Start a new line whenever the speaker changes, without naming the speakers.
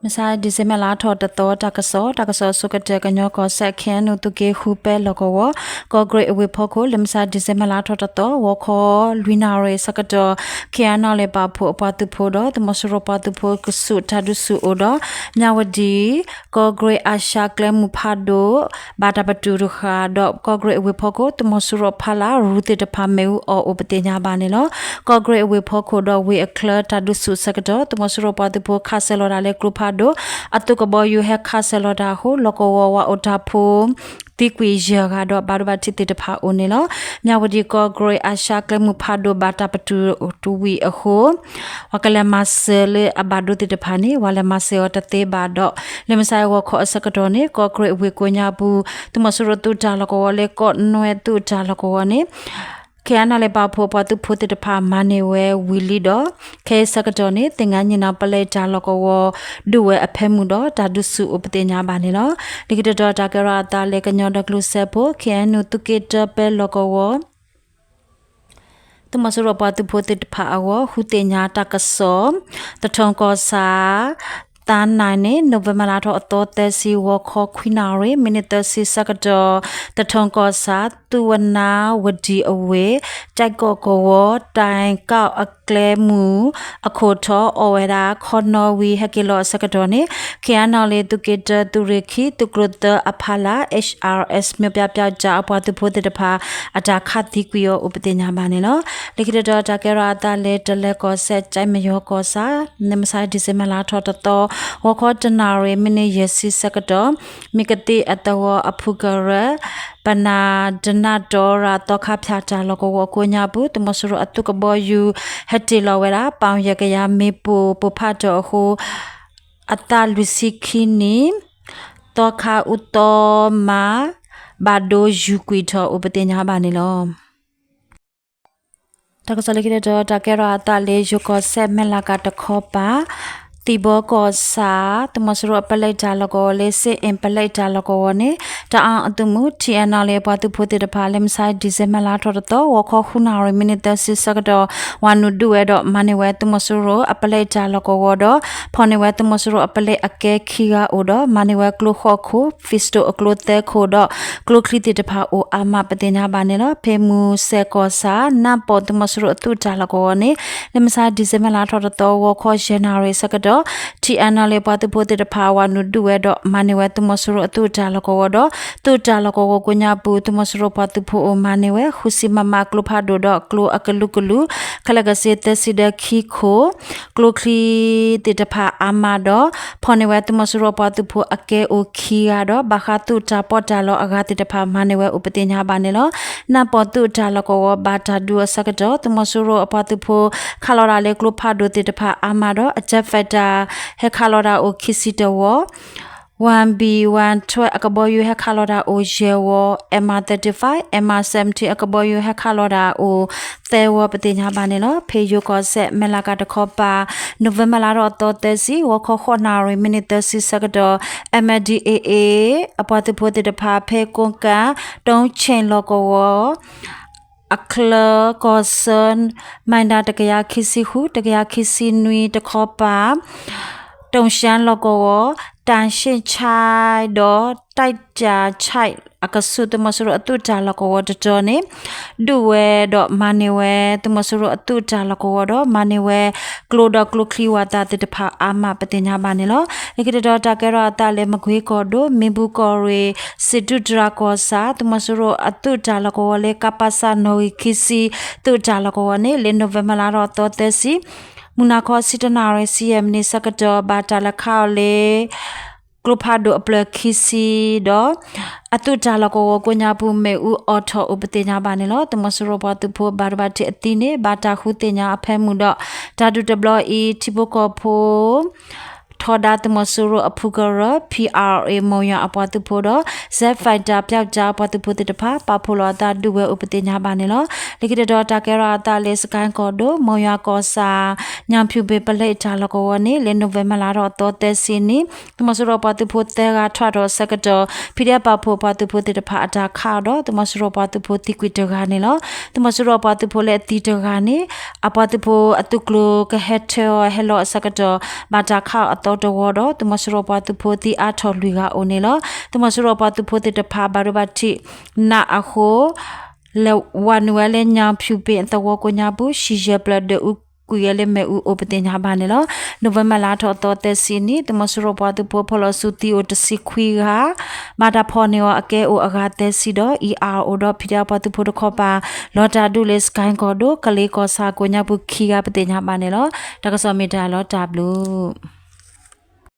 မစားဒီဇမလာထော်တတော်တကဆောဆုကတဲ့ကညောကဆက်ခဲနုတုကေခုပဲလကောကောဂရိအဝေဖို့ကိုလမစားဒီဇမလာထော်တတော်ဝခောလွီနာရေစကတော်ခဲနာလေပါဖို့အပတုဖို့တော့တမစရပတုဖို့ကဆုတဒုဆုအောတော့မြဝဒီကောဂရိအာရှာကလမှုဖာဒိုဘာတာပတူရခါတော့ကောဂရိအဝေဖို့ကိုတမစရဖလာရူတေတဖာမေဦးအောဥပတေညာပါနေလောကောဂရိအဝေဖို့ကိုတော့ဝေအခလတဒုဆုစကတော်တမစရပတုဖို့ခါဆဲလော်ဒါလေကဖာဒိုအတုကဘောယူဟက်ခါဆလဒါဟုလကောဝဝအတာဖိုတိကွေရကတော့ဘာဘာတိတိတဖာအိုနေလောမြဝဒီကောဂရိအာရှာကလမှုဖာဒိုဘာတာပတူတူဝီအခုဝကလမဆလေအဘာဒိုတိတဖာနေဝလမဆေောတသေးဘာတော့လေမဆိုင်ဝခောအစကတော်နေကောဂရိဝေကိုညာဘူးတမဆရတူတာလကောဝလေကောနွေတူတာလကောဝနေခဲနာလေပါဖို့ပတ်သူဖို့တဖာမနေဝဲဝီလီတော့ခဲစကတော်နေတင်ငန်းညနာပလဲကြလကောဝဒူဝဲအဖဲမှုတော့ဒါဒုစုဥပတင်ညာပါနေနော်ဒီကတော်တာကရတာလေကညောဒကလုဆက်ဖို့ခဲနုတုကေတပဲလကောဝတမစရပတုဖို့တဖာအဝဟူတင်ညာတကဆောတထုံကောစာတန်နိုင်နေနိုဝင်ဘာလတော့အတော်သက်စီဝခေါ်ခွိနာရီမိနစ်သစီစကတော်တထုံကောစာသူဝနာဝဒီအဝေတိုက်ကောကောဝတိုင်ကောက်အကလဲမှုအခိုထောအဝဲတာခေါနော်ဝီဟကီလောစကတော်နေခေအနာလေတုကေတတူရခီတုကရတအဖလာ HRS မြပြပြကြအပွားသူဖို့တဖာအတာခတ်တိကွေဥပဒေညာပါနေနော်လေကရတော်တကရတာလေတလက်ကောဆက်ကြိုင်မယောကောစာနမဆိုင်ဒီဇမလာထော်တော်ဝခောတနာရေမိနေရစီစကတော်မိကတိအတဝအဖုကရပနာဒနာဒေါ်ရာတော့ခဖြာချာလကောကိုညာဘူးတမဆရအတုကဘောယူဟက်တီလောဝဲတာပေါင်ရကရမေပူပဖတ်တော်ဟုအတလူစီခီနီတော့ခဥတော်မာဘာဒိုယူကွီထောဥပတင်ညာပါနေလောတကစလကိတဲ့တကရအတလေးယူကောဆက်မလာကတခောပါတီဘောကောစာတမစရပလိုက်တာလကောလေးစစ်အင်ပလိုက်တာလကောနေတအောင်အတုမှုတီအနာလေးပတ်သူဖို့တဲ့ဖာလမ်ဆိုင်ဒီဇမလာထော်တော့ဝခောခုနာရမိနစ်စစ်စကတော့ဝနုဒူဝဲတော့မနေဝဲတမစရအပလိုက်တာလကောဝတော့ဖော်နေဝဲတမစရအပလိုက်အကဲခီကအိုတော့မနေဝဲကလုခောခုဖစ်တိုအကလုတဲခိုတော့ကလုခလီတဲ့ဖာအိုအာမပတင်ညာပါနေတော့ဖေမူဆေကောစာနပ်ပေါ်တမစရအတူတာလကောနေလမ်ဆိုင်ဒီဇမလာထော်တော့ဝခောဇန်နာရီစကတော့တီအနာလေပတ်သူဖို့တဲ့ဖာဝနုဒူဝဲတော့မနေဝဲတမစရအတူတာလကောတော့တူတာလကောကိုညာပူတမစရပတ်သူဖို့မနေဝဲခုစီမမကလုဖာဒိုတော့ကလုအကလုကလုခလကစေတစီဒခီခိုကလုခလီတဲ့ဖာအာမတော့ဖော်နေဝဲတမစရပတ်သူဖို့အကဲအိုခီရတော့ဘာခတုတာပေါ်တာလောအဂါတဲ့ဖာမနေဝဲဥပတင်ညာပါနေလောနပေါ်တူတာလကောဘာတာဒူစကတော့တမစရအပတ်သူဖို့ခလောရာလေကလုဖာဒိုတဲ့ဖာအာမတော့အချက်ဖက်တာဟက်ခလောရာအိုခီစီတော1B112 akaboyu hekaloda o jewo MR35 MR70 akaboyu hekaloda o thewo patinya bane lo pheyo ko set melaka de khopa November la ro to tesi wo kho khona ri minute si sakado MDAA apatu phote de pha phe konka tong chin lo ko wo အခလကောစန်မိုင်းဒါတကရခီစီဟုတကရခီစီနွီတခောပါတုံရှန်လောကောတန်ရှင်းချိုင်တော့တိုက်ကြချိုင်အကဆုတမဆရအတုတာလကောတတော်နေဒူဝဲတော့မနေဝဲတမဆရအတုတာလကောတော့မနေဝဲကလိုဒကလိုခလီဝတာတဖာအာမပတင်ညာပါနေလောဒီကတော်တာကရတာလေမခွေးကောတို့မင်ဘူးကောရေစစ်တုဒရာကောစာတမဆရအတုတာလကောလေကပစာနိုခီစီတုတာလကောနေလေနိုဝင်ဘာလာတော့တော်သက်စီမူနာခောစစ်တနာရစီယမ်နေစကတော့ဘာတာလခေါလေကလုဖာဒိုအပလခီစီတော့အတူတာလကောကိုညာပူမေဦးအော်ထောဥပတင်ညာပါနေလို့တမစရဘတ်ဖို့ဘာဘာတိအတီနေဘာတာခုတင်ညာအဖဲမှုတော့ဓာတုတဘလအီတီဘကောဖို့ထောဒါတမဆူရအဖုကရ PRA မောင်ရအပွားသူဖို့တော့ Z Fighter ပျောက်ကြားပွားသူဖို့တဖာပဖိုလာတာဒူဝဲဥပတင်ညာပါနေလို့လိကိတော်တာကရတာလေစကန်ကောဒိုမောင်ရကောစာညံဖြူပေပလက်ချာလကောနေလေနိုဝင်ဘာလာတော့တော်တဲ့စင်းနီတမဆူရပွားသူဖို့တဲကထွတ်တော့စကတော်ဖိရပဖို့ပွားသူဖို့တဖာအတာခါတော့တမဆူရပွားသူဖို့တိကွီတကနေလို့တမဆူရပွားသူဖို့လေတီတကနေအပွားသူဖို့အတုကလိုကဟက်ထောဟဲလောစကတော်ဘာတာခါအတ တော်တော်တော့တမစရောပါသူဖို့တီအထော်လူကအိုနေလောတမစရောပါသူဖို့တီတဖာဘာရဘတိနာအခုလေဝန်ဝဲလေညာဖြူပင်တဝကိုညာဘူးရှီဂျပလဒဥကူရလေမဲဥအိုပတင်ညာဘာနေလောနိုဝင်ဘာလာထော်တော်တက်စီနီတမစရောပါသူဖို့ဖလစုတီအိုတစီခွီကမာတာဖော်နေဝအကဲအိုအဂါတက်စီတော့ ERO တော့ဖိရပါသူဖို့တခေါ်ပါလော်တာဒူလေစကိုင်းကောဒိုကလေးကောစာကိုညာဘူးခီကပတင်ညာဘာနေလောတကစောမီတာလောတာဘလူး